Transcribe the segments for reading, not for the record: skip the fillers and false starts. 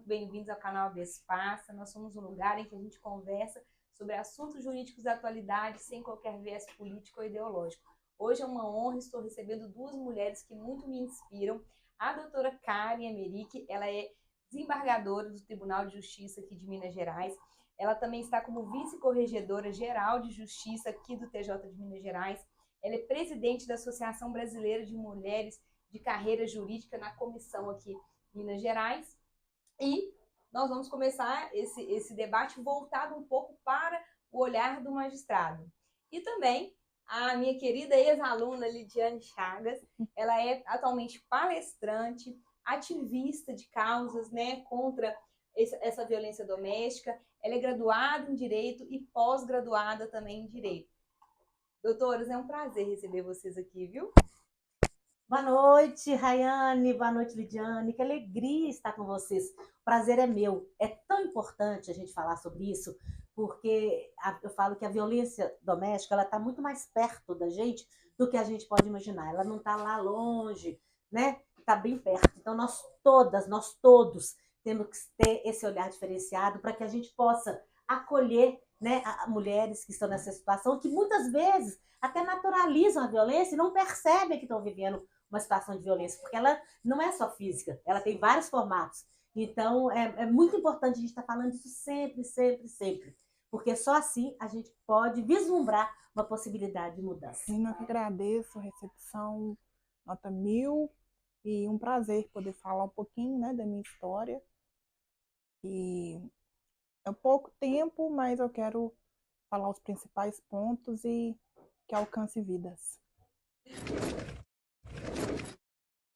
muito bem-vindos ao canal Despassa. Nós somos um lugar em que a gente conversa sobre assuntos jurídicos da atualidade sem qualquer viés político ou ideológico. Hoje é uma honra, estou recebendo duas mulheres que muito me inspiram. A doutora Karen Emerick, ela é desembargadora do Tribunal de Justiça aqui de Minas Gerais. Ela também está como vice-corregedora geral de Justiça aqui do TJ de Minas Gerais. Ela é presidente da Associação Brasileira de Mulheres de Carreira Jurídica na comissão aqui em Minas Gerais. E nós vamos começar esse debate voltado um pouco para o olhar do magistrado. E também a minha querida ex-aluna Lidiane Chagas, ela é atualmente palestrante, ativista de causas, né, contra essa violência doméstica. Ela é graduada em Direito e pós-graduada também em Direito. Doutoras, é um prazer receber vocês aqui, viu? Boa noite, Rayane. Boa noite, Lidiane. Que alegria estar com vocês. O prazer é meu. É tão importante a gente falar sobre isso, porque eu falo que a violência doméstica ela está muito mais perto da gente do que a gente pode imaginar. Ela não está lá longe, né? Está bem perto. Então, nós todos, temos que ter esse olhar diferenciado para que a gente possa acolher, né, mulheres que estão nessa situação, que muitas vezes até naturalizam a violência e não percebem que estão vivendo uma situação de violência, porque ela não é só física, ela tem vários formatos. Então, é muito importante a gente estar falando isso sempre, sempre, sempre, porque só assim a gente pode vislumbrar uma possibilidade de mudança. Eu que agradeço a recepção, nota 1000, e um prazer poder falar um pouquinho, né, da minha história. E é pouco tempo, mas eu quero falar os principais pontos e que alcance vidas.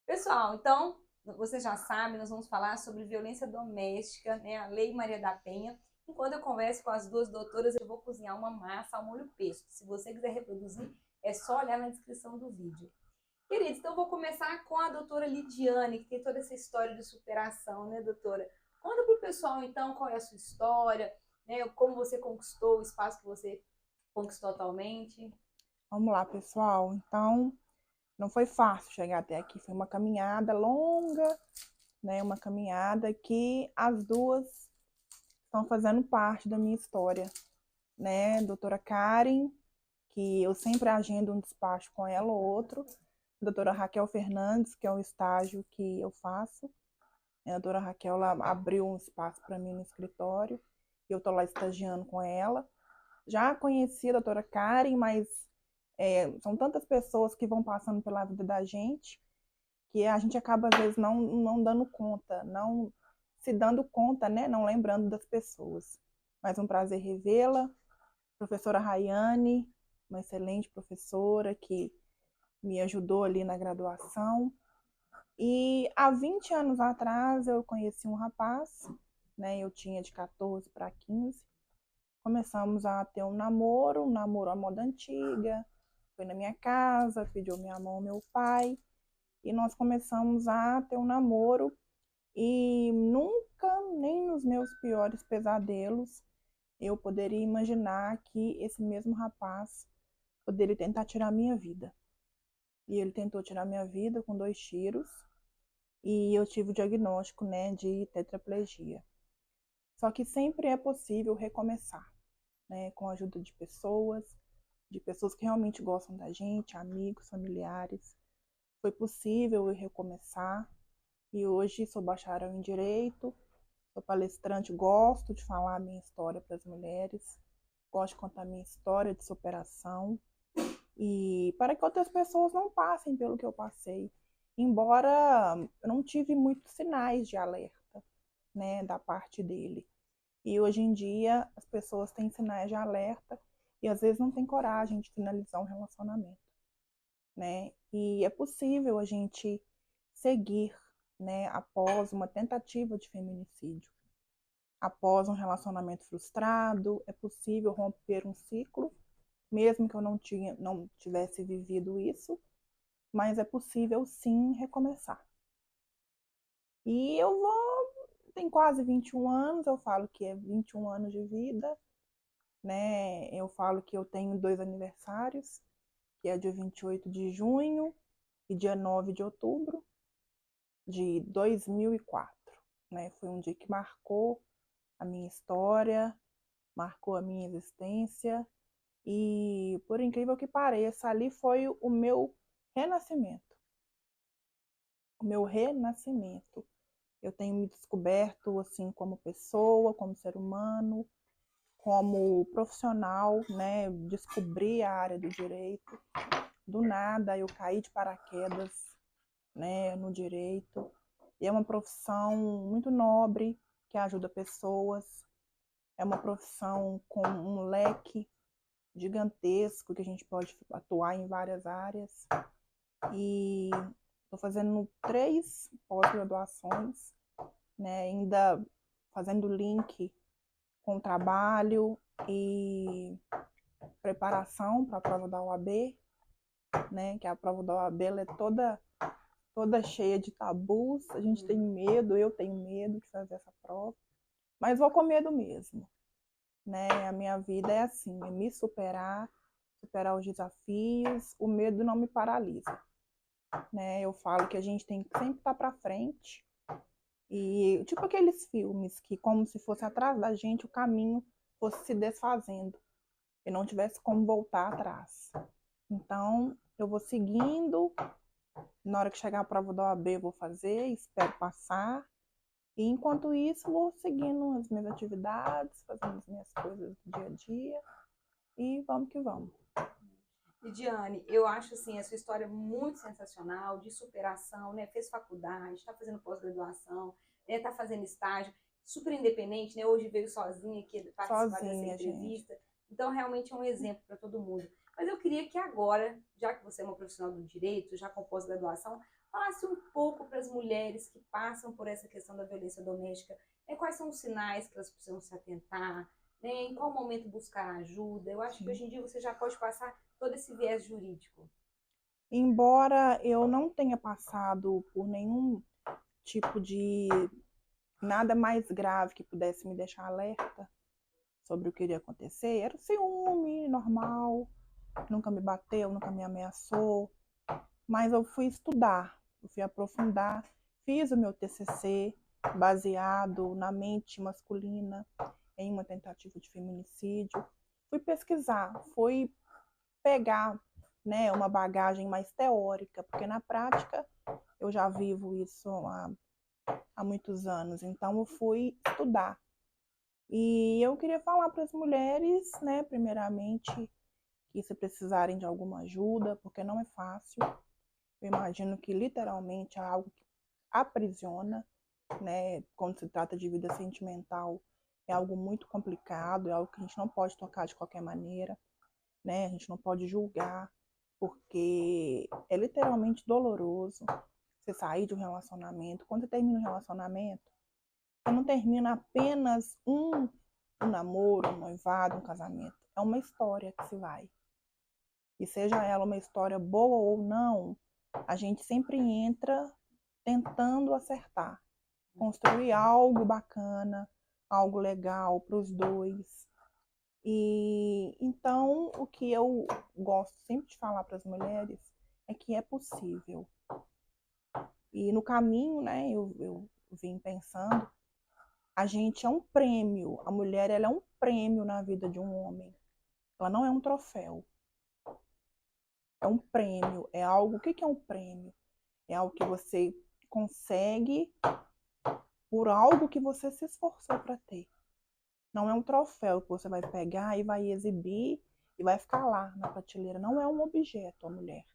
Pessoal, então, vocês já sabem, nós vamos falar sobre violência doméstica, né, a Lei Maria da Penha. Enquanto eu converso com as duas doutoras, eu vou cozinhar uma massa ao molho pesto. Se você quiser reproduzir, é só olhar na descrição do vídeo. Queridos, então eu vou começar com a doutora Lidiane, que tem toda essa história de superação, né, doutora? Conta para o pessoal, então, qual é a sua história, né, como você conquistou o espaço que você conquistou atualmente. Vamos lá, pessoal. Então, não foi fácil chegar até aqui. Foi uma caminhada longa, né? Uma caminhada que as duas estão fazendo parte da minha história, né? Doutora Karen, que eu sempre agendo um despacho com ela ou outro. Doutora Raquel Fernandes, que é um estágio que eu faço. A doutora Raquel ela abriu um espaço para mim no escritório e eu estou lá estagiando com ela. Já conheci a doutora Karen, mas são tantas pessoas que vão passando pela vida da gente que a gente acaba, às vezes, não dando conta, não se dando conta, né? Não lembrando das pessoas. Mas um prazer revê-la. Professora Rayane, uma excelente professora que me ajudou ali na graduação. E há 20 anos atrás eu conheci um rapaz, né? Eu tinha de 14 para 15. Começamos a ter um namoro à moda antiga. Foi na minha casa, pediu minha mão ao meu pai. E nós começamos a ter um namoro. E nunca, nem nos meus piores pesadelos, eu poderia imaginar que esse mesmo rapaz poderia tentar tirar minha vida. E ele tentou tirar minha vida com 2 tiros. E eu tive o diagnóstico, né, de tetraplegia. Só que sempre é possível recomeçar, né, com a ajuda de pessoas que realmente gostam da gente, amigos, familiares. Foi possível eu recomeçar e hoje sou bacharel em Direito, sou palestrante, gosto de falar a minha história para as mulheres, gosto de contar a minha história de superação e para que outras pessoas não passem pelo que eu passei. Embora eu não tive muitos sinais de alerta, né, da parte dele. E hoje em dia as pessoas têm sinais de alerta e às vezes não têm coragem de finalizar um relacionamento, né? E é possível a gente seguir, né, após uma tentativa de feminicídio. Após um relacionamento frustrado, é possível romper um ciclo, mesmo que eu não tivesse vivido isso, mas é possível sim recomeçar. E tem quase 21 anos, eu falo que é 21 anos de vida, né? Eu falo que eu tenho 2 aniversários, que é dia 28 de junho e dia 9 de outubro de 2004. né? Foi um dia que marcou a minha história, marcou a minha existência e, por incrível que pareça, ali foi o meu renascimento. O meu renascimento. Eu tenho me descoberto assim como pessoa, como ser humano, como profissional, né? Descobri a área do direito. Do nada eu caí de paraquedas, né, no direito. E é uma profissão muito nobre, que ajuda pessoas. É uma profissão com um leque gigantesco que a gente pode atuar em várias áreas. E estou fazendo 3 pós-graduações, né, ainda fazendo link com o trabalho e preparação para a prova da OAB, né, que a prova da OAB ela é toda cheia de tabus, a gente tem medo, eu tenho medo de fazer essa prova, mas vou com medo mesmo, né? A minha vida é assim, é me superar os desafios, o medo não me paralisa, né? Eu falo que a gente tem que sempre estar para frente e tipo aqueles filmes que como se fosse atrás da gente o caminho fosse se desfazendo e não tivesse como voltar atrás. Então, eu vou seguindo. Na hora que chegar a prova da OAB, eu vou fazer, espero passar. E enquanto isso, vou seguindo as minhas atividades, fazendo as minhas coisas do dia a dia. E vamos que vamos. Lidiane, eu acho assim, a sua história muito sensacional, de superação, né? Fez faculdade, está fazendo pós-graduação, né? Está fazendo estágio, super independente, né? Hoje veio sozinha aqui participar dessa entrevista. Gente. Então, realmente é um exemplo para todo mundo. Mas eu queria que agora, já que você é uma profissional do direito, já com pós-graduação, falasse um pouco para as mulheres que passam por essa questão da violência doméstica, né? Quais são os sinais que elas precisam se atentar, né? Em qual momento buscar ajuda. Eu acho que hoje em dia você já pode passar todo esse viés jurídico. Embora eu não tenha passado por nenhum tipo de nada mais grave que pudesse me deixar alerta sobre o que iria acontecer, era o ciúme normal, nunca me bateu, nunca me ameaçou, mas eu fui estudar, eu fui aprofundar, fiz o meu TCC baseado na mente masculina em uma tentativa de feminicídio, fui pesquisar, fui pegar, né, uma bagagem mais teórica, porque na prática eu já vivo isso há muitos anos, então eu fui estudar. E eu queria falar para as mulheres, né, primeiramente, que se precisarem de alguma ajuda, porque não é fácil. Eu imagino que literalmente é algo que aprisiona, né? Quando se trata de vida sentimental, é algo muito complicado, é algo que a gente não pode tocar de qualquer maneira, né? A gente não pode julgar, porque é literalmente doloroso você sair de um relacionamento. Quando você termina um relacionamento, você não termina apenas um namoro, um noivado, um casamento. É uma história que se vai. E seja ela uma história boa ou não, a gente sempre entra tentando acertar, construir algo bacana, algo legal para os dois. E então o que eu gosto sempre de falar para as mulheres é que é possível. E no caminho, né, eu vim pensando, a gente é um prêmio, a mulher ela é um prêmio na vida de um homem. Ela não é um troféu. É um prêmio, é algo. O que é um prêmio? É algo que você consegue por algo que você se esforçou para ter. Não é um troféu que você vai pegar e vai exibir e vai ficar lá na prateleira. Não é um objeto, a mulher.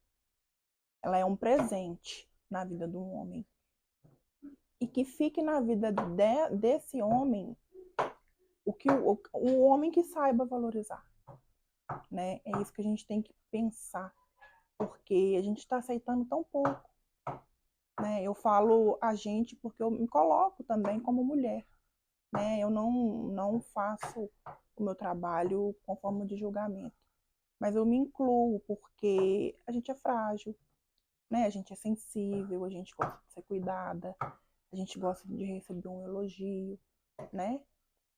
Ela é um presente na vida de um homem. E que fique na vida desse homem o homem que saiba valorizar. Né? É isso que a gente tem que pensar. Porque a gente está aceitando tão pouco. Né? Eu falo a gente porque eu me coloco também como mulher. Né? Eu não faço o meu trabalho com forma de julgamento. Mas eu me incluo porque a gente é frágil, né? A gente é sensível, a gente gosta de ser cuidada, a gente gosta de receber um elogio, né?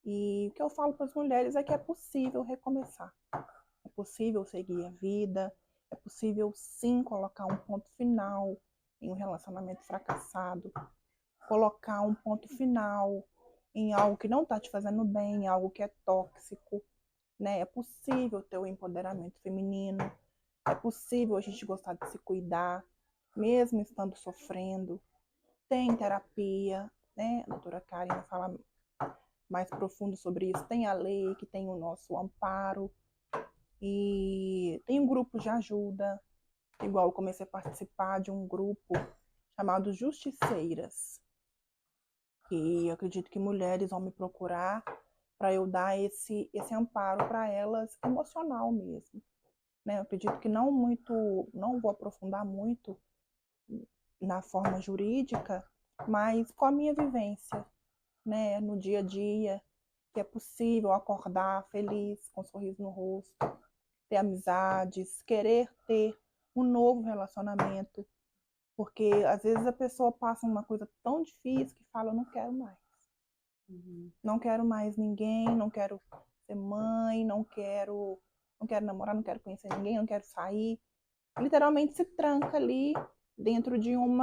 E o que eu falo para as mulheres é que é possível recomeçar. É possível seguir a vida, é possível sim colocar um ponto final em um relacionamento fracassado, colocar um ponto final em algo que não está te fazendo bem, em algo que é tóxico, né? É possível ter o empoderamento feminino, é possível a gente gostar de se cuidar, mesmo estando sofrendo. Tem terapia, né? A doutora Karen fala mais profundo sobre isso. Tem a lei, que tem o nosso amparo, e tem um grupo de ajuda. Igual eu comecei a participar de um grupo chamado Justiceiras, que eu acredito que mulheres vão me procurar para eu dar esse amparo para elas, emocional mesmo. Né? Eu acredito que não vou aprofundar muito na forma jurídica, mas com a minha vivência, né, no dia a dia, que é possível acordar feliz, com um sorriso no rosto, ter amizades, querer ter um novo relacionamento, porque às vezes a pessoa passa uma coisa tão difícil que fala, eu não quero mais. Não quero mais ninguém, não quero ser mãe, não quero namorar, não quero conhecer ninguém, não quero sair. Literalmente se tranca ali dentro de um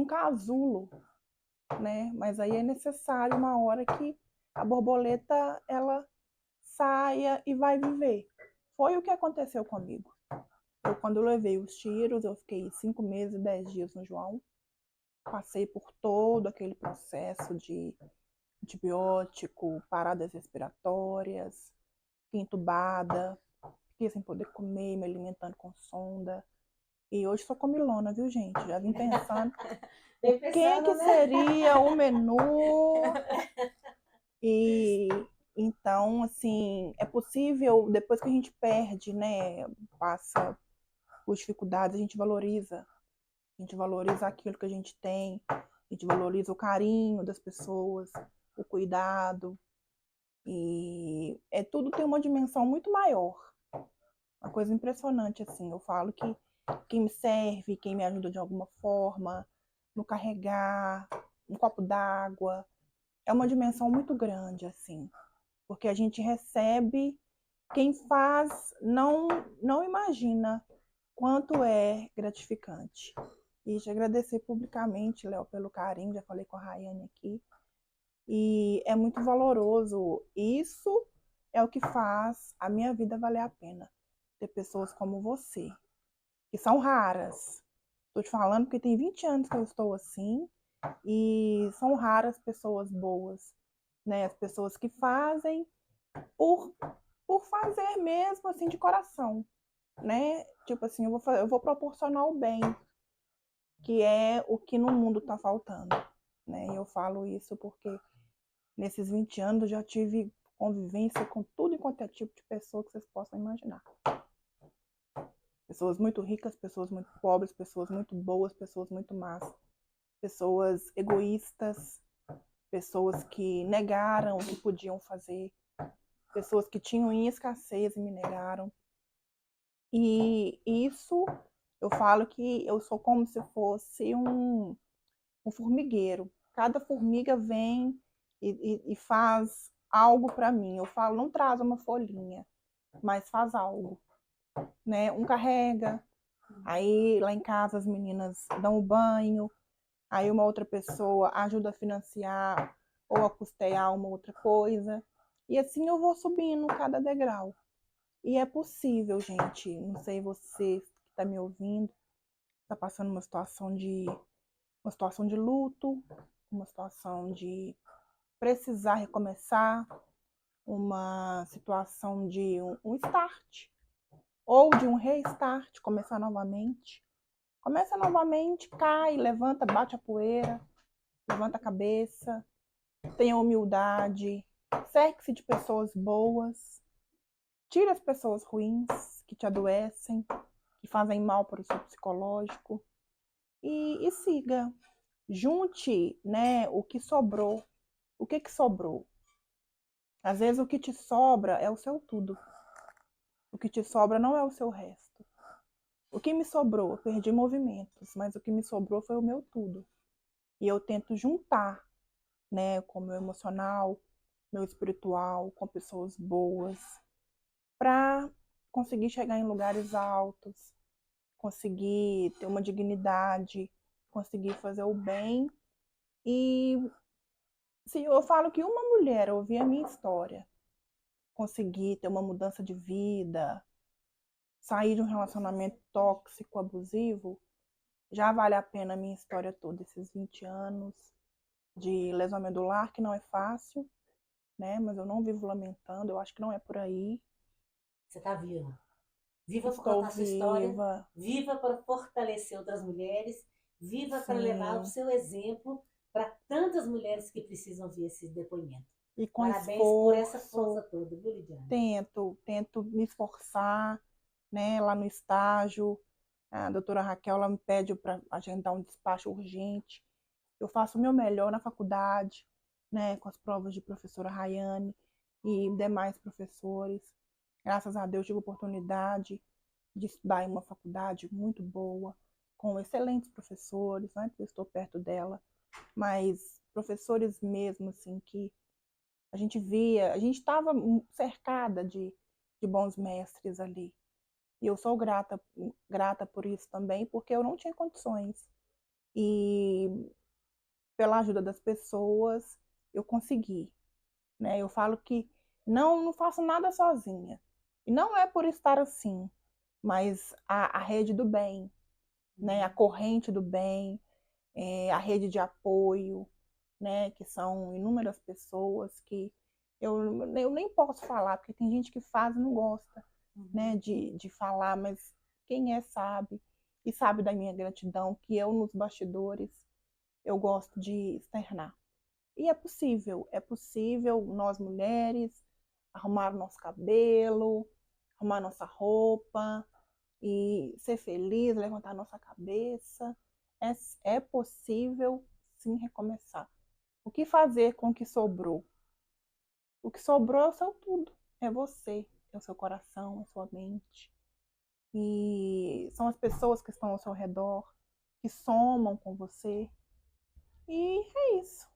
casulo, né? Mas aí é necessário uma hora que a borboleta ela saia e vai viver. Foi o que aconteceu comigo. Quando eu levei os tiros, eu fiquei 5 meses e 10 dias no João. Passei por todo aquele processo de antibiótico, paradas respiratórias, fiquei entubada, fiquei sem poder comer, me alimentando com sonda. E hoje sou comilona, viu, gente? Já vim pensando o que seria o menu. E então, assim, é possível, depois que a gente perde, né, passa por dificuldades, a gente valoriza. A gente valoriza aquilo que a gente tem, a gente valoriza o carinho das pessoas, o cuidado. E tudo tem uma dimensão muito maior. Uma coisa impressionante, assim. Eu falo que quem me serve, quem me ajuda de alguma forma, no carregar, um copo d'água, é uma dimensão muito grande, assim. Porque a gente recebe, quem faz não imagina quanto é gratificante. E te agradecer publicamente, Léo, pelo carinho, já falei com a Rayane aqui. E é muito valoroso. Isso é o que faz a minha vida valer a pena. Ter pessoas como você, que são raras. Estou te falando porque tem 20 anos que eu estou assim, e são raras pessoas boas, né? As pessoas que fazem por fazer mesmo, assim, de coração, né? Tipo assim, eu vou proporcionar o bem, que é o que no mundo está faltando, né? E eu falo isso porque nesses 20 anos eu já tive convivência com tudo enquanto é tipo de pessoa que vocês possam imaginar. Pessoas muito ricas, pessoas muito pobres, pessoas muito boas, pessoas muito más, pessoas egoístas, pessoas que negaram o que podiam fazer, pessoas que tinham em escassez e me negaram. E isso, eu falo que eu sou como se fosse um formigueiro. Cada formiga vem e faz algo para mim. Eu falo, não traz uma folhinha, mas faz algo, né? Um carrega, aí lá em casa as meninas dão o banho, aí uma outra pessoa ajuda a financiar ou a custear uma outra coisa. E assim eu vou subindo cada degrau. E é possível, gente. Não sei você que está me ouvindo, está passando uma situação de luto, uma situação de precisar recomeçar, uma situação de um start, ou de um restart, começar novamente. Começa novamente, cai, levanta, bate a poeira, levanta a cabeça, tenha humildade, cerque-se de pessoas boas, tire as pessoas ruins que te adoecem, que fazem mal para o seu psicológico e siga. Junte, né, o que sobrou. O que sobrou? Às vezes o que te sobra é o seu tudo. O que te sobra não é o seu resto. O que me sobrou? Eu perdi movimentos, mas o que me sobrou foi o meu tudo. E eu tento juntar, né, com o meu emocional, meu espiritual, com pessoas boas, para conseguir chegar em lugares altos, conseguir ter uma dignidade, conseguir fazer o bem. E se eu falo que uma mulher ouvir a minha história, conseguir ter uma mudança de vida, sair de um relacionamento tóxico, abusivo, já vale a pena a minha história toda, esses 20 anos de lesão medular, que não é fácil, né? Mas eu não vivo lamentando, eu acho que não é por aí. Você está viva. Viva para Estou contar sua história, viva. viva para fortalecer outras mulheres, viva para levar o Sim. seu exemplo para tantas mulheres que precisam ver esse depoimento. E com Parabéns por essa esforço, força toda, viu, Lidiane? tento me esforçar, né? Lá no estágio, a doutora Raquel ela me pede para agendar um despacho urgente. Eu faço o meu melhor na faculdade, né? Com as provas de professora Rayane e demais professores. Graças a Deus tive a oportunidade de estudar em uma faculdade muito boa, com excelentes professores, não é que eu estou perto dela, mas professores mesmo, assim, que a gente via, a gente estava cercada de bons mestres ali. E eu sou grata por isso também, porque eu não tinha condições. E pela ajuda das pessoas, eu consegui, né? Eu falo que não faço nada sozinha. E não é por estar assim, mas a rede do bem, né? A corrente do bem, a rede de apoio, né? Que são inúmeras pessoas que eu nem posso falar, porque tem gente que faz e não gosta, né? De falar, mas quem é sabe, e sabe da minha gratidão, que eu nos bastidores, eu gosto de externar. E é possível nós mulheres arrumar nosso cabelo, arrumar nossa roupa e ser feliz, levantar nossa cabeça. É possível sim recomeçar. O que fazer com o que sobrou? O que sobrou é o seu tudo, é você, é o seu coração, é a sua mente. E são as pessoas que estão ao seu redor, que somam com você. E é isso.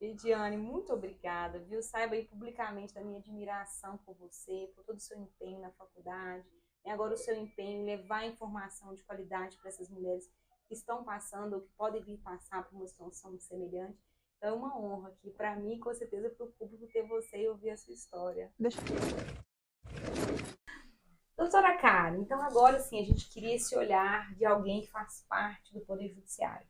Lidiane, muito obrigada, viu? Saiba aí publicamente da minha admiração por você, por todo o seu empenho na faculdade, e agora o seu empenho em levar informação de qualidade para essas mulheres que estão passando ou que podem vir passar por uma situação semelhante. Então é uma honra aqui para mim e com certeza para o público ter você e ouvir a sua história. Doutora Karen, então agora sim a gente queria esse olhar de alguém que faz parte do Poder Judiciário.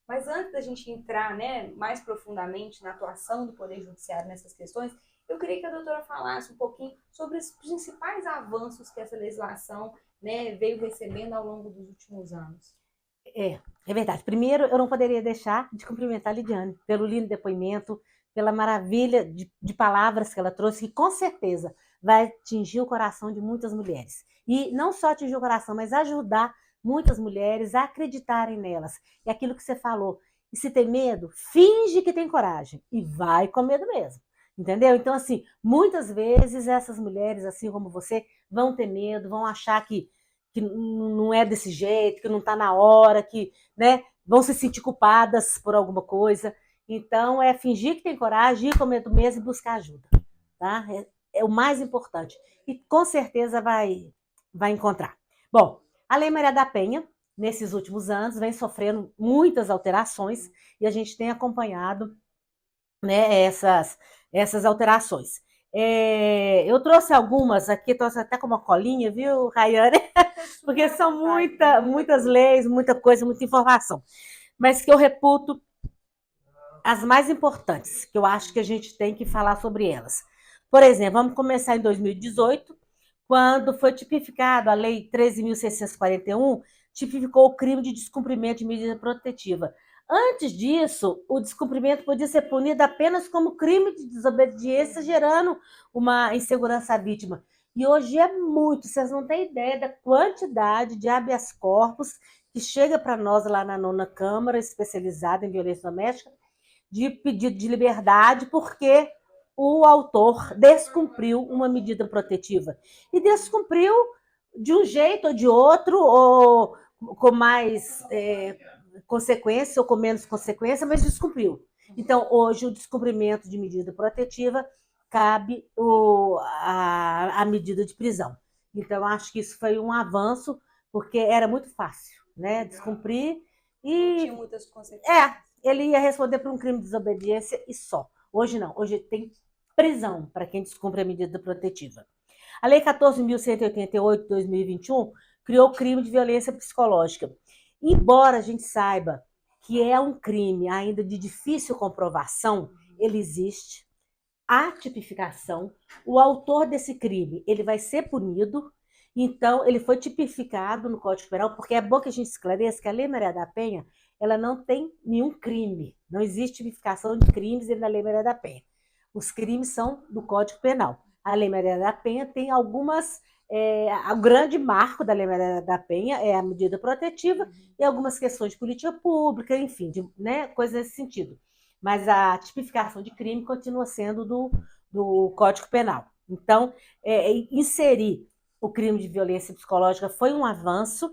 Mas antes da gente entrar, né, mais profundamente na atuação do Poder Judiciário nessas questões, eu queria que a doutora falasse um pouquinho sobre os principais avanços que essa legislação, né, veio recebendo ao longo dos últimos anos. É verdade. Primeiro, eu não poderia deixar de cumprimentar a Lidiane pelo lindo depoimento, pela maravilha de palavras que ela trouxe, que com certeza vai atingir o coração de muitas mulheres. E não só atingir o coração, mas ajudar muitas mulheres a acreditarem nelas. É aquilo que você falou. E se tem medo, finge que tem coragem. E vai com medo mesmo. Entendeu? Então, assim, muitas vezes essas mulheres, assim como você, vão ter medo, vão achar que não é desse jeito, que não está na hora, que, né, vão se sentir culpadas por alguma coisa. Então, é fingir que tem coragem, ir com medo mesmo e buscar ajuda. Tá? É o mais importante. E com certeza vai encontrar. Bom, a Lei Maria da Penha, nesses últimos anos, vem sofrendo muitas alterações e a gente tem acompanhado, né, essas alterações. Eu trouxe algumas aqui, trouxe até com uma colinha, viu, Rayane? Porque são muitas leis, muita coisa, muita informação. Mas que eu reputo as mais importantes, que eu acho que a gente tem que falar sobre elas. Por exemplo, vamos começar em 2018, quando foi tipificada a Lei 13.641, tipificou o crime de descumprimento de medida protetiva. Antes disso, o descumprimento podia ser punido apenas como crime de desobediência, gerando uma insegurança à vítima. E hoje é muito, vocês não têm ideia da quantidade de habeas corpus que chega para nós lá na 9ª Câmara, especializada em violência doméstica, de pedido de liberdade, porque o autor descumpriu uma medida protetiva. E descumpriu de um jeito ou de outro, ou com mais consequência ou com menos consequência, mas descumpriu. Então, hoje, o descumprimento de medida protetiva cabe a medida de prisão. Então, acho que isso foi um avanço, porque era muito fácil, né? Descumprir Não tinha muitas consequências. Ele ia responder por um crime de desobediência e só. Hoje não, hoje tem prisão para quem descumpre a medida protetiva. A Lei 14.188 de 2021 criou o crime de violência psicológica. Embora a gente saiba que é um crime ainda de difícil comprovação, ele existe, há tipificação, o autor desse crime ele vai ser punido, então ele foi tipificado no Código Penal, porque é bom que a gente esclareça que a Lei Maria da Penha ela não tem nenhum crime, não existe tipificação de crimes na Lei Maria da Penha. Os crimes são do Código Penal. A Lei Maria da Penha tem algumas... o grande marco da Lei Maria da Penha é a medida protetiva e algumas questões de política pública, enfim, coisas nesse sentido. Mas a tipificação de crime continua sendo do Código Penal. Então, inserir o crime de violência psicológica foi um avanço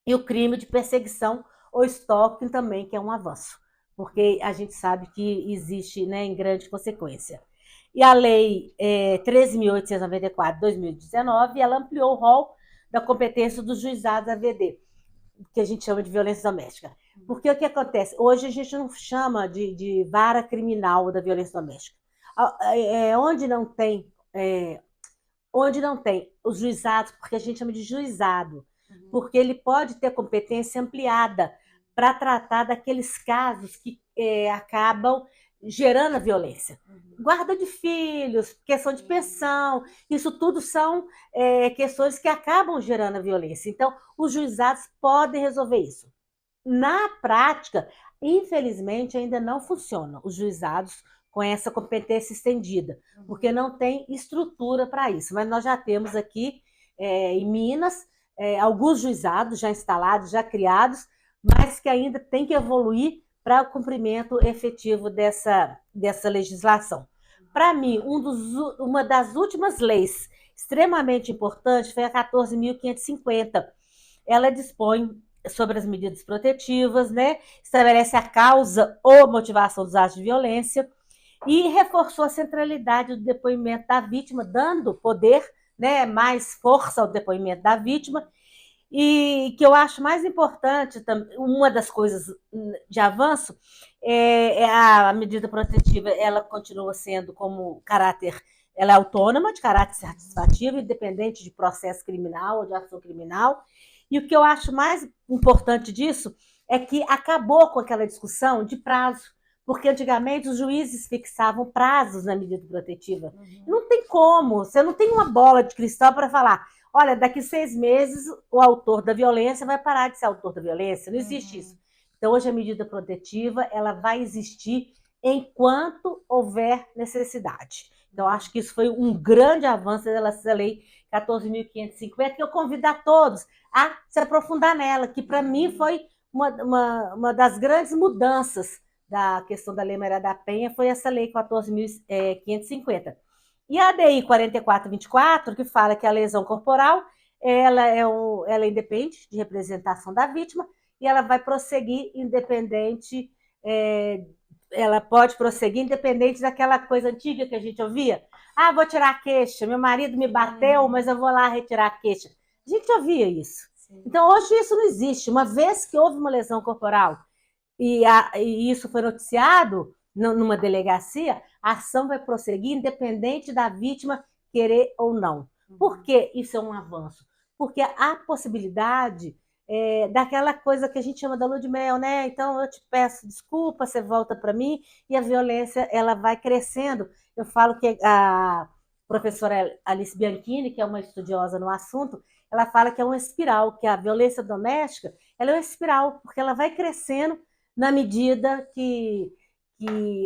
e o crime de perseguição ou stalking também, que é um avanço, porque a gente sabe que existe em grande consequência. E a Lei 13.894 de 2019, ela ampliou o rol da competência dos juizados AVD, que a gente chama de violência doméstica. Porque o que acontece? Hoje a gente não chama de vara criminal da violência doméstica. Onde não tem os juizados, porque a gente chama de juizado, porque ele pode ter competência ampliada para tratar daqueles casos que acabam gerando a violência. Guarda de filhos, questão de pensão, isso tudo são questões que acabam gerando a violência. Então, os juizados podem resolver isso. Na prática, infelizmente, ainda não funciona os juizados com essa competência estendida, porque não tem estrutura para isso. Mas nós já temos aqui, em Minas, alguns juizados já instalados, já criados, mas que ainda tem que evoluir para o cumprimento efetivo dessa legislação. Para mim, uma das últimas leis extremamente importantes foi a 14.550. Ela dispõe sobre as medidas protetivas, estabelece a causa ou motivação dos atos de violência e reforçou a centralidade do depoimento da vítima, dando poder, mais força ao depoimento da vítima. E que eu acho mais importante, uma das coisas de avanço, é a medida protetiva, ela continua sendo como caráter, ela é autônoma, de caráter satisfativo, independente de processo criminal ou de ação criminal. E o que eu acho mais importante disso é que acabou com aquela discussão de prazo, porque antigamente os juízes fixavam prazos na medida protetiva. Não tem como, você não tem uma bola de cristal para falar, olha, daqui 6 meses o autor da violência vai parar de ser autor da violência, não existe isso. Então hoje a medida protetiva ela vai existir enquanto houver necessidade. Então acho que isso foi um grande avanço dessa lei 14.550, que eu convido a todos a se aprofundar nela, que para mim foi uma das grandes mudanças da questão da Lei Maria da Penha, foi essa lei 14.550. E a ADI 4424, que fala que a lesão corporal ela independe de representação da vítima e ela vai prosseguir independente, ela pode prosseguir independente daquela coisa antiga que a gente ouvia. Ah, vou tirar a queixa, meu marido me bateu, mas eu vou lá retirar a queixa. A gente ouvia isso. Sim. Então, hoje isso não existe. Uma vez que houve uma lesão corporal e isso foi noticiado numa delegacia, a ação vai prosseguir independente da vítima querer ou não. Por que isso é um avanço? Porque há possibilidade daquela coisa que a gente chama da lua de mel, Então eu te peço desculpa, você volta para mim, e a violência ela vai crescendo. Eu falo que a professora Alice Bianchini, que é uma estudiosa no assunto, ela fala que é uma espiral, que a violência doméstica ela é uma espiral, porque ela vai crescendo na medida que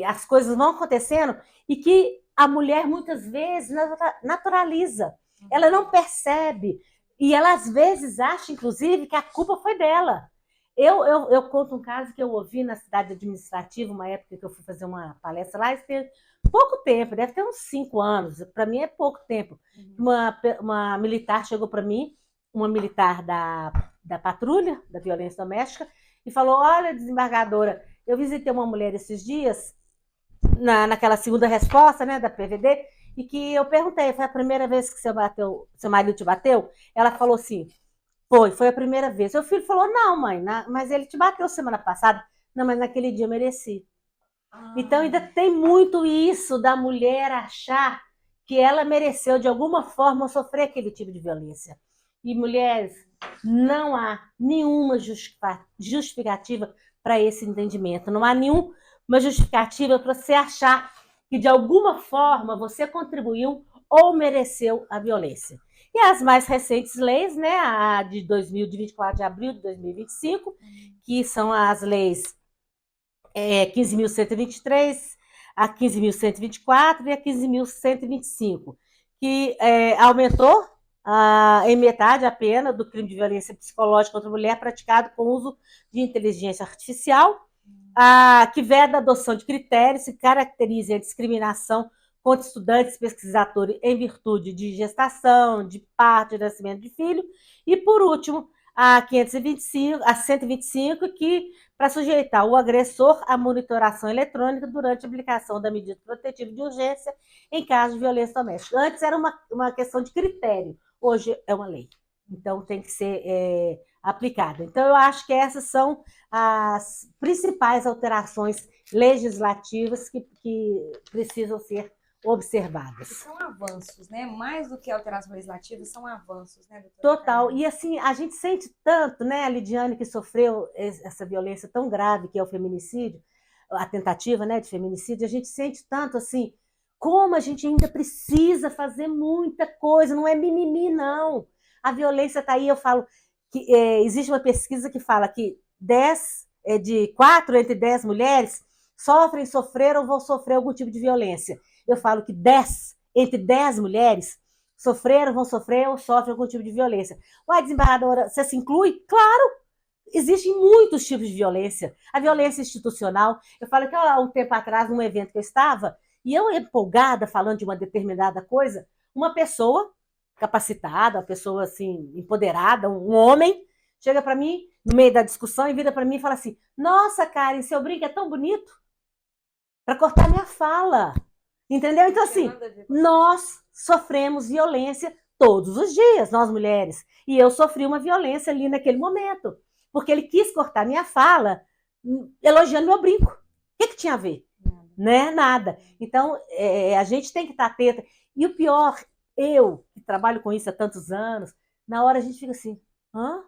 as coisas vão acontecendo e que a mulher muitas vezes naturaliza. Ela não percebe e ela às vezes acha, inclusive, que a culpa foi dela. Eu conto um caso que eu ouvi na cidade administrativa, uma época que eu fui fazer uma palestra lá, isso tem pouco tempo, deve ter uns 5 anos, para mim é pouco tempo. Uma militar chegou para mim, uma militar da patrulha, da violência doméstica, e falou, olha, desembargadora, eu visitei uma mulher esses dias, naquela segunda resposta, da PVD, e que eu perguntei, foi a primeira vez que seu marido te bateu? Ela falou assim, Foi a primeira vez. Seu filho falou, não, mãe, mas ele te bateu semana passada. Não, mas naquele dia eu mereci. Então ainda tem muito isso da mulher achar que ela mereceu de alguma forma sofrer aquele tipo de violência. E mulheres, não há nenhuma justificativa para esse entendimento. Não há nenhuma justificativa para você achar que de alguma forma você contribuiu ou mereceu a violência. E as mais recentes leis, né, a de 24 de abril de 2025, que são as leis 15.123, a 15.124 e a 15.125, que aumentou em metade a pena do crime de violência psicológica contra a mulher praticado com uso de inteligência artificial, que veda a adoção de critérios que caracterizem a discriminação contra estudantes e pesquisadores em virtude de gestação, de parto, de nascimento de filho, e, por último, a 125, que para sujeitar o agressor à monitoração eletrônica durante a aplicação da medida protetiva de urgência em caso de violência doméstica. Antes era uma questão de critério, hoje é uma lei. Então tem que ser aplicada. Então eu acho que essas são as principais alterações legislativas que precisam ser observadas. São avanços, né? Mais do que alterações legislativas, são avanços, né, doutora? Total. E assim, a gente sente tanto, né, a Lidiane que sofreu essa violência tão grave que é o feminicídio, a tentativa, né, de feminicídio, a gente sente tanto assim, como a gente ainda precisa fazer muita coisa, não é mimimi, não. A violência está aí, eu falo que existe uma pesquisa que fala que de 4 entre 10 mulheres sofreram ou vão sofrer algum tipo de violência. Eu falo que 10 entre 10 mulheres sofreram, vão sofrer ou sofrem algum tipo de violência. Ué, desembargadora, você se inclui? Claro! Existem muitos tipos de violência. A violência institucional. Eu falo que há um tempo atrás, num evento que eu estava, e eu empolgada falando de uma determinada coisa, uma pessoa capacitada, uma pessoa assim, empoderada, um homem, chega para mim, no meio da discussão, e vira para mim e fala assim, nossa, Karen, seu brinco é tão bonito, para cortar minha fala. Entendeu? Então, assim, nós sofremos violência todos os dias, nós mulheres. E eu sofri uma violência ali naquele momento, porque ele quis cortar minha fala elogiando meu brinco. O que tinha a ver? Né? Nada. Então, a gente tem que estar atenta. E o pior, eu, que trabalho com isso há tantos anos, na hora a gente fica assim, hã?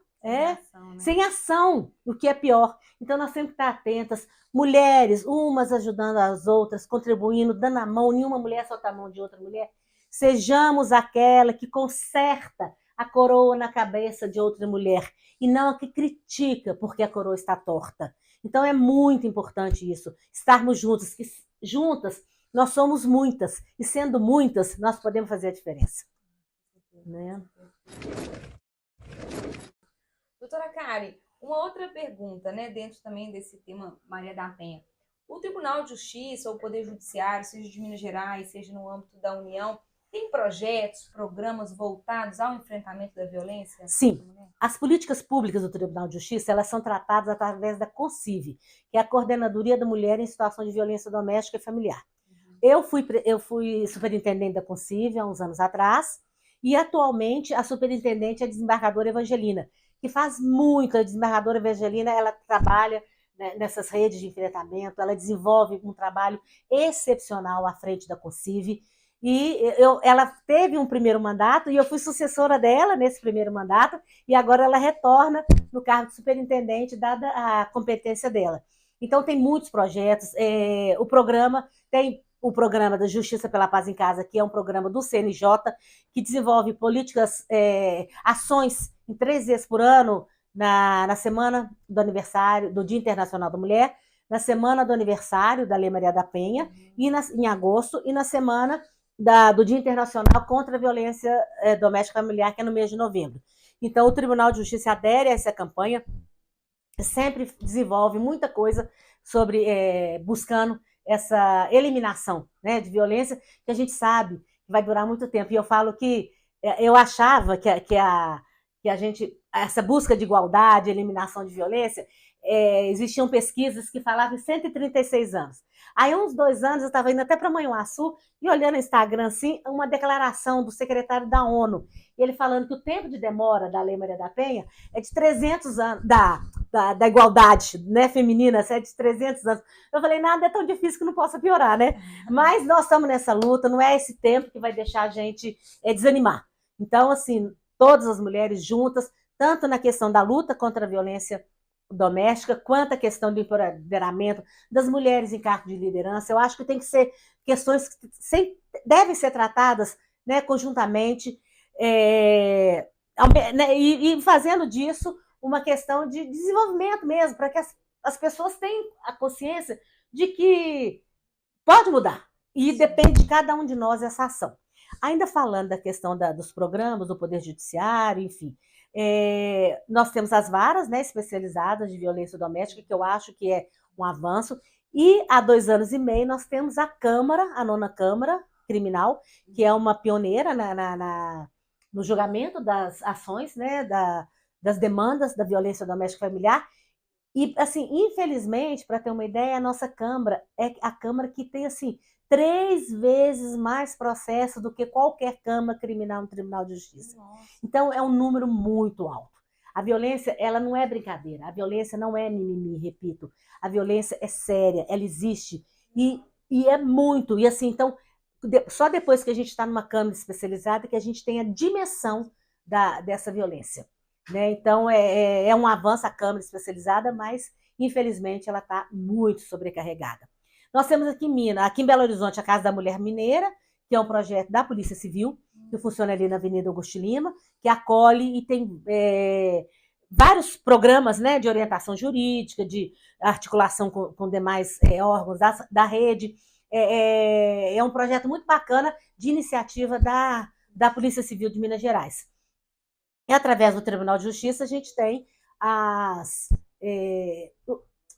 Sem ação, o que é pior. Então, nós temos que estar atentas. Mulheres, umas ajudando as outras, contribuindo, dando a mão, nenhuma mulher solta a mão de outra mulher. Sejamos aquela que conserta a coroa na cabeça de outra mulher e não a que critica porque a coroa está torta. Então, é muito importante isso, estarmos juntas, que juntas nós somos muitas, e sendo muitas, nós podemos fazer a diferença. Né? Doutora Karen, uma outra pergunta, né, dentro também desse tema Maria da Penha. O Tribunal de Justiça ou o Poder Judiciário, seja de Minas Gerais, seja no âmbito da União, tem projetos, programas voltados ao enfrentamento da violência? Sim. As políticas públicas do Tribunal de Justiça, elas são tratadas através da CONCIV, que é a Coordenadoria da Mulher em Situação de Violência Doméstica e Familiar. Eu fui superintendente da CONCIV há uns anos atrás, e atualmente a superintendente é a desembargadora Evangelina, que faz muito. A desembargadora Evangelina, ela trabalha nessas redes de enfrentamento, ela desenvolve um trabalho excepcional à frente da CONCIV, e ela teve um primeiro mandato, e eu fui sucessora dela nesse primeiro mandato, e agora ela retorna no cargo de superintendente, dada a competência dela. Então, tem muitos projetos, o programa tem o programa da Justiça pela Paz em Casa, que é um programa do CNJ, que desenvolve políticas, ações em 3 vezes por ano, na semana do aniversário, do Dia Internacional da Mulher, na semana do aniversário da Lei Maria da Penha, e em agosto, e na semana do Dia Internacional contra a Violência Doméstica Familiar, que é no mês de novembro. Então, o Tribunal de Justiça adere a essa campanha, sempre desenvolve muita coisa sobre buscando essa eliminação, né, de violência, que a gente sabe que vai durar muito tempo. E eu falo que eu achava que a gente, essa busca de igualdade, eliminação de violência, existiam pesquisas que falavam em 136 anos. Aí, uns 2 anos, eu estava indo até para Manhuaçu e olhando no Instagram, assim, uma declaração do secretário da ONU. E ele falando que o tempo de demora da Lei Maria da Penha é de 300 anos, da igualdade, né, feminina, é de 300 anos. Eu falei, nada é tão difícil que não possa piorar, né? Mas nós estamos nessa luta, não é esse tempo que vai deixar a gente desanimar. Então, assim, todas as mulheres juntas, tanto na questão da luta contra a violência doméstica, quanto a questão do empoderamento das mulheres em cargo de liderança. Eu acho que tem que ser questões que devem ser tratadas, né, conjuntamente, e fazendo disso uma questão de desenvolvimento mesmo, para que as pessoas tenham a consciência de que pode mudar. E depende de cada um de nós essa ação. Ainda falando da questão dos programas, do Poder Judiciário, enfim, nós temos as varas, né, especializadas de violência doméstica, que eu acho que é um avanço, e há 2 anos e meio nós temos a Câmara, a 9ª Câmara Criminal, que é uma pioneira no julgamento das ações, né, das demandas da violência doméstica familiar. E, assim, infelizmente, para ter uma ideia, a nossa Câmara é a Câmara que tem, assim, 3 vezes mais processo do que qualquer Câmara criminal no Tribunal de Justiça. Nossa. Então, é um número muito alto. A violência, ela não é brincadeira. A violência não é mimimi, repito. A violência é séria, ela existe. E é muito. E, assim, então, só depois que a gente está numa Câmara especializada que a gente tem a dimensão dessa violência. Né? Então, é um avanço a Câmara especializada, mas, infelizmente, ela está muito sobrecarregada. Nós temos aqui em Belo Horizonte, a Casa da Mulher Mineira, que é um projeto da Polícia Civil, que funciona ali na Avenida Augusto Lima, que acolhe e tem vários programas, né, de orientação jurídica, de articulação com demais órgãos da rede. É um projeto muito bacana de iniciativa da Polícia Civil de Minas Gerais. E através do Tribunal de Justiça a gente tem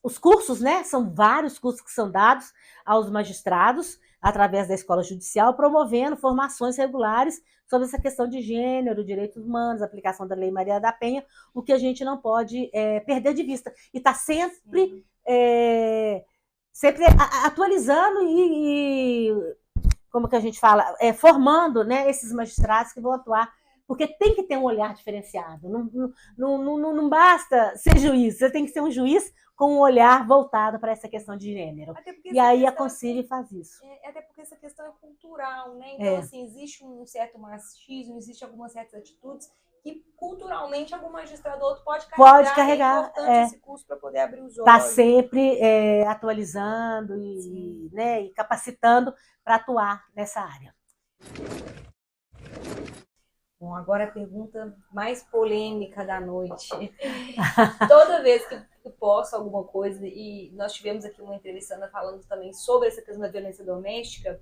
os cursos, né? São vários cursos que são dados aos magistrados através da escola judicial, promovendo formações regulares sobre essa questão de gênero, direitos humanos, aplicação da Lei Maria da Penha, o que a gente não pode perder de vista. E está sempre atualizando e como que a gente fala, formando, né, esses magistrados que vão atuar, porque tem que ter um olhar diferenciado. Não basta ser juiz, você tem que ser um juiz com um olhar voltado para essa questão de gênero. E aí a Concílio faz isso. Até porque essa questão é cultural, né? Então, assim, existe um certo machismo, existe algumas certas atitudes que culturalmente algum magistrado ou outro pode carregar. É importante esse curso para poder abrir os olhos. Está sempre atualizando e capacitando para atuar nessa área. Bom, agora a pergunta mais polêmica da noite. Toda vez que posto alguma coisa, e nós tivemos aqui uma entrevistada falando também sobre essa questão da violência doméstica,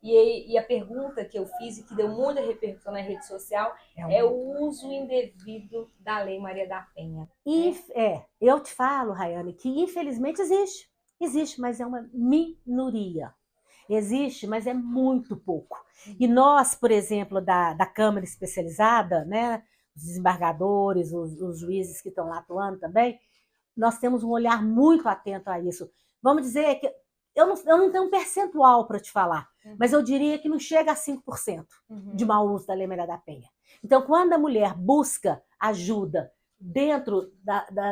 e a pergunta que eu fiz e que deu muita repercussão na rede social é o uso indevido da Lei Maria da Penha. Eu te falo, Rayane, que infelizmente existe, mas é uma minoria. Existe, mas é muito pouco. E nós, por exemplo, da Câmara Especializada, né, os desembargadores, os juízes que estão lá atuando também, nós temos um olhar muito atento a isso. Vamos dizer que eu não tenho um percentual para te falar, mas eu diria que não chega a 5% de mau uso da Lei Maria da Penha. Então, quando a mulher busca ajuda dentro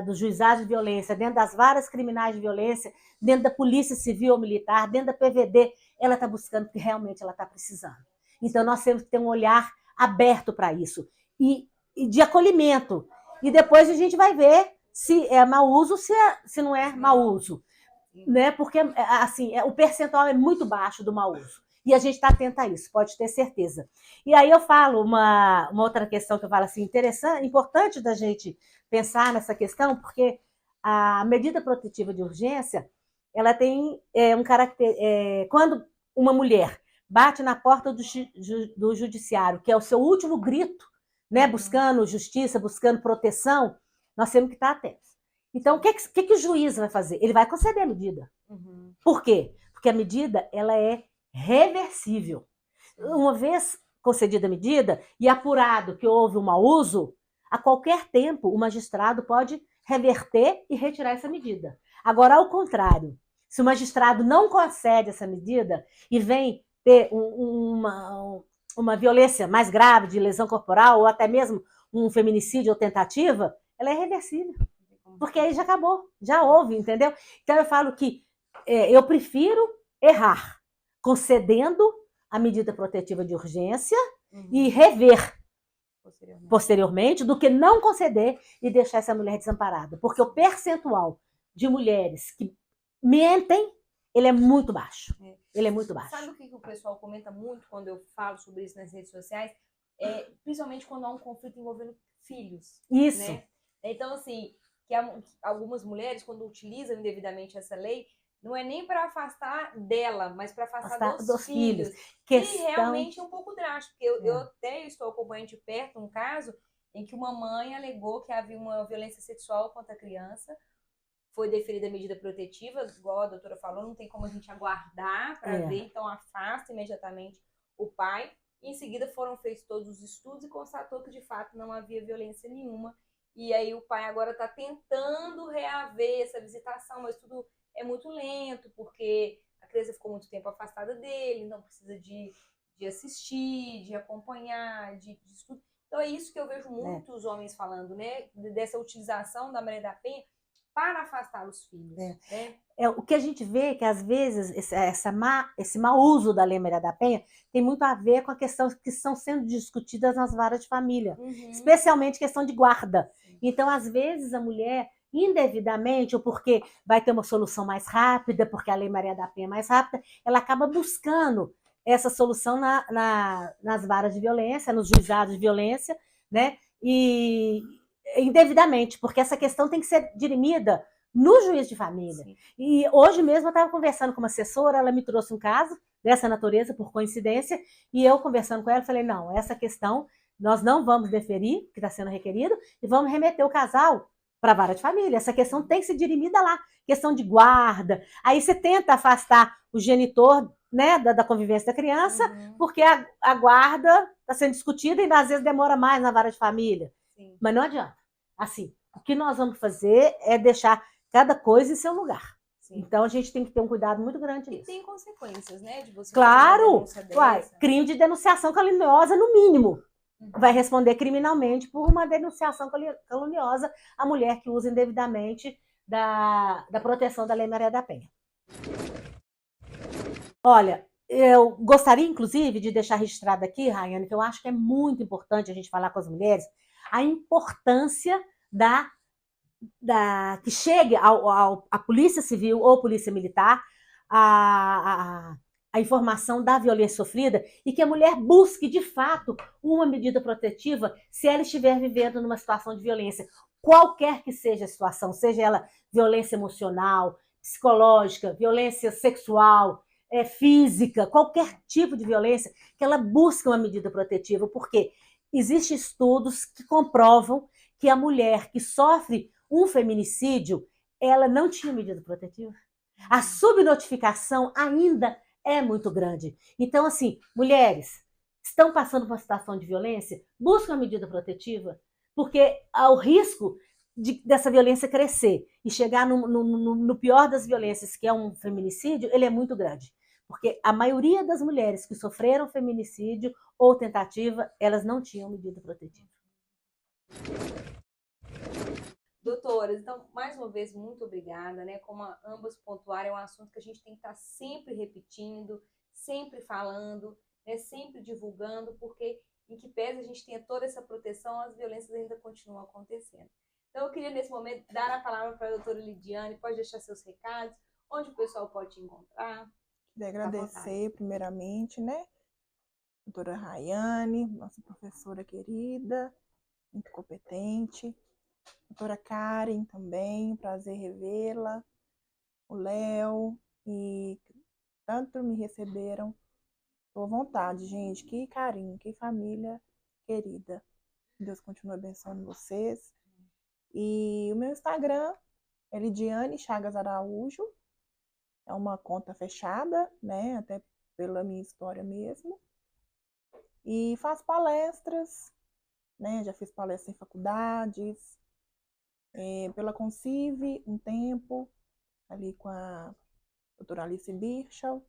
dos juizados de violência, dentro das varas criminais de violência, dentro da Polícia Civil ou Militar, dentro da PVD, ela está buscando porque realmente ela está precisando. Então, nós temos que ter um olhar aberto para isso e de acolhimento. E depois a gente vai ver se é mau uso ou se não é mau uso. Né? Porque assim, o percentual é muito baixo do mau uso. E a gente está atento a isso, pode ter certeza. E aí eu falo uma outra questão que eu falo assim, interessante, importante da gente pensar nessa questão, porque a medida protetiva de urgência, ela tem um caráter... quando uma mulher bate na porta do judiciário, que é o seu último grito, né, buscando justiça, buscando proteção, nós temos que estar atentos. Então, o que o juiz vai fazer? Ele vai conceder a medida. Por quê? Porque a medida ela é reversível. Uma vez concedida a medida e apurado que houve um mau uso, a qualquer tempo o magistrado pode reverter e retirar essa medida. Agora, ao contrário, Se o magistrado não concede essa medida e vem ter uma violência mais grave de lesão corporal ou até mesmo um feminicídio ou tentativa, ela é reversível. Porque aí já acabou, já houve, entendeu? Então eu falo que eu prefiro errar concedendo a medida protetiva de urgência e rever posteriormente do que não conceder e deixar essa mulher desamparada. Porque o percentual de mulheres que mentem, ele é muito baixo. Ele é muito baixo. Sabe o que o pessoal comenta muito quando eu falo sobre isso nas redes sociais? Principalmente quando há um conflito envolvendo filhos. Isso. Né? Então, assim, que algumas mulheres, quando utilizam indevidamente essa lei, não é nem para afastar dela, mas para afastar dos filhos. Que realmente é um pouco drástico. Porque eu até estou acompanhando de perto um caso em que uma mãe alegou que havia uma violência sexual contra a criança. Foi deferida a medida protetiva, igual a doutora falou, não tem como a gente aguardar para ver, então afasta imediatamente o pai. Em seguida foram feitos todos os estudos e constatou que de fato não havia violência nenhuma. E aí o pai agora está tentando reaver essa visitação, mas tudo é muito lento, porque a criança ficou muito tempo afastada dele, então precisa de assistir, de acompanhar, de estudo. Então é isso que eu vejo muitos homens falando, né? Dessa utilização da Maria da Penha para afastar os filhos. Né? O que a gente vê é que, às vezes, esse mau uso da Lei Maria da Penha tem muito a ver com a questão que estão sendo discutidas nas varas de família, especialmente questão de guarda. Então, às vezes, a mulher, indevidamente, ou porque vai ter uma solução mais rápida, porque a Lei Maria da Penha é mais rápida, ela acaba buscando essa solução nas varas de violência, nos juizados de violência, né? E indevidamente, porque essa questão tem que ser dirimida no juiz de família. Sim. E hoje mesmo eu estava conversando com uma assessora, ela me trouxe um caso dessa natureza, por coincidência, e eu conversando com ela, falei, não, essa questão nós não vamos deferir, que está sendo requerido, e vamos remeter o casal para a vara de família. Essa questão tem que ser dirimida lá, questão de guarda. Aí você tenta afastar o genitor, né, da convivência da criança, porque a guarda está sendo discutida e às vezes demora mais na vara de família. Sim. Mas não adianta. Assim, o que nós vamos fazer é deixar cada coisa em seu lugar. Sim. Então a gente tem que ter um cuidado muito grande nisso. E tem consequências, né? De você claro! Crime de denunciação caluniosa, no mínimo. Vai responder criminalmente por uma denunciação caluniosa a mulher que usa indevidamente da proteção da Lei Maria da Penha. Olha, eu gostaria, inclusive, de deixar registrado aqui, Rayane, que eu acho que é muito importante a gente falar com as mulheres a importância que chegue à Polícia Civil ou Polícia Militar a informação da violência sofrida e que a mulher busque, de fato, uma medida protetiva se ela estiver vivendo numa situação de violência, qualquer que seja a situação, seja ela violência emocional, psicológica, violência sexual, física, qualquer tipo de violência, que ela busque uma medida protetiva, porque existem estudos que comprovam que a mulher que sofre um feminicídio, ela não tinha medida protetiva. A subnotificação ainda é muito grande. Então, assim, mulheres estão passando por uma situação de violência, buscam uma medida protetiva, porque há o risco dessa violência crescer e chegar no pior das violências, que é um feminicídio, ele é muito grande. Porque a maioria das mulheres que sofreram feminicídio ou tentativa, elas não tinham medida protetiva. Doutoras, então, mais uma vez, muito obrigada, né? Como ambas pontuaram, é um assunto que a gente tem que estar sempre repetindo, sempre falando, né? Sempre divulgando, porque em que pese a gente tenha toda essa proteção, as violências ainda continuam acontecendo. Então, eu queria, nesse momento, dar a palavra para a doutora Lidiane, pode deixar seus recados, onde o pessoal pode te encontrar. Queria agradecer, primeiramente, né? Doutora Rayane, nossa professora querida, muito competente. Doutora Karen também, prazer revê-la. O Léo, e tanto me receberam. Estou à vontade, gente. Que carinho, que família querida. Deus continue abençoando vocês. E o meu Instagram é Lidiane Chagas Araújo. É uma conta fechada, né? Até pela minha história mesmo. E faço palestras, né? Já fiz palestras em faculdades, pela Concive um tempo, ali com a doutora Alice Birchall.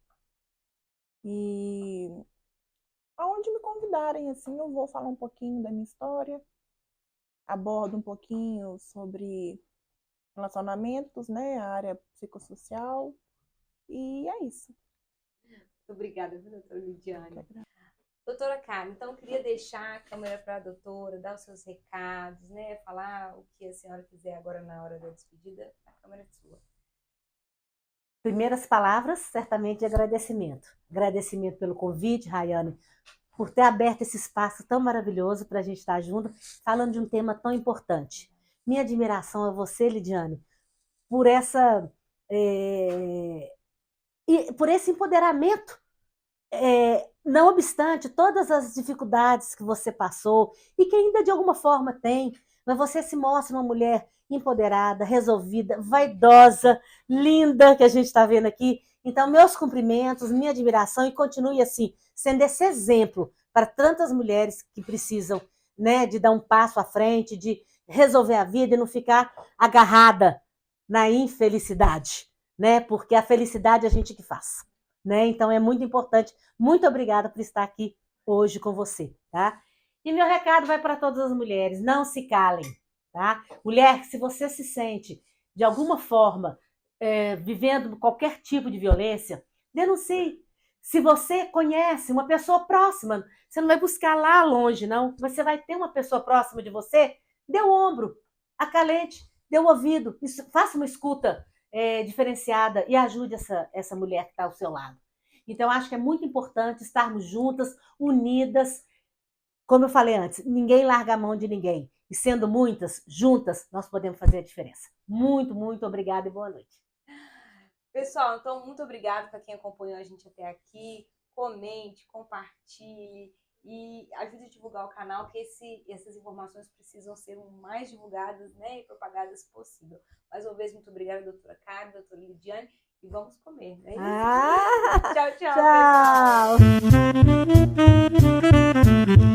E aonde me convidarem, assim, eu vou falar um pouquinho da minha história, abordo um pouquinho sobre relacionamentos, né, a área psicossocial, e é isso. Muito obrigada, viu, doutora Lidiane? Doutora Carmen, então eu queria deixar a câmera para a doutora, dar os seus recados, né, falar o que a senhora quiser agora na hora da despedida, a câmera é sua. Primeiras palavras, certamente, de agradecimento. Agradecimento pelo convite, Rayane, por ter aberto esse espaço tão maravilhoso para a gente estar junto, falando de um tema tão importante. Minha admiração a você, Lidiane, por por esse empoderamento, não obstante todas as dificuldades que você passou e que ainda de alguma forma tem, mas você se mostra uma mulher empoderada, resolvida, vaidosa, linda, que a gente está vendo aqui. Então, meus cumprimentos, minha admiração, e continue assim, sendo esse exemplo para tantas mulheres que precisam, né, de dar um passo à frente, de resolver a vida e não ficar agarrada na infelicidade, né? Porque a felicidade é a gente que faz, né? Então é muito importante. Muito obrigada por estar aqui hoje com você, tá? E meu recado vai para todas as mulheres: não se calem, tá? Mulher, se você se sente de alguma forma vivendo qualquer tipo de violência, denuncie. Se você conhece uma pessoa próxima, você não vai buscar lá longe, não. Você vai ter uma pessoa próxima de você, dê o ombro, acalente, dê o ouvido, faça uma escuta diferenciada e ajude essa mulher que está ao seu lado. Então, acho que é muito importante estarmos juntas, unidas. Como eu falei antes, ninguém larga a mão de ninguém. E sendo muitas, juntas, nós podemos fazer a diferença. Muito, muito obrigada e boa noite. Pessoal, então, muito obrigada para quem acompanhou a gente até aqui. Comente, compartilhe e ajude a divulgar o canal, que essas informações precisam ser o mais divulgadas, né, e propagadas possível. Mais uma vez, muito obrigada, doutora Carmen, doutora Lidiane, e vamos comer, né? Tchau, tchau. Tchau.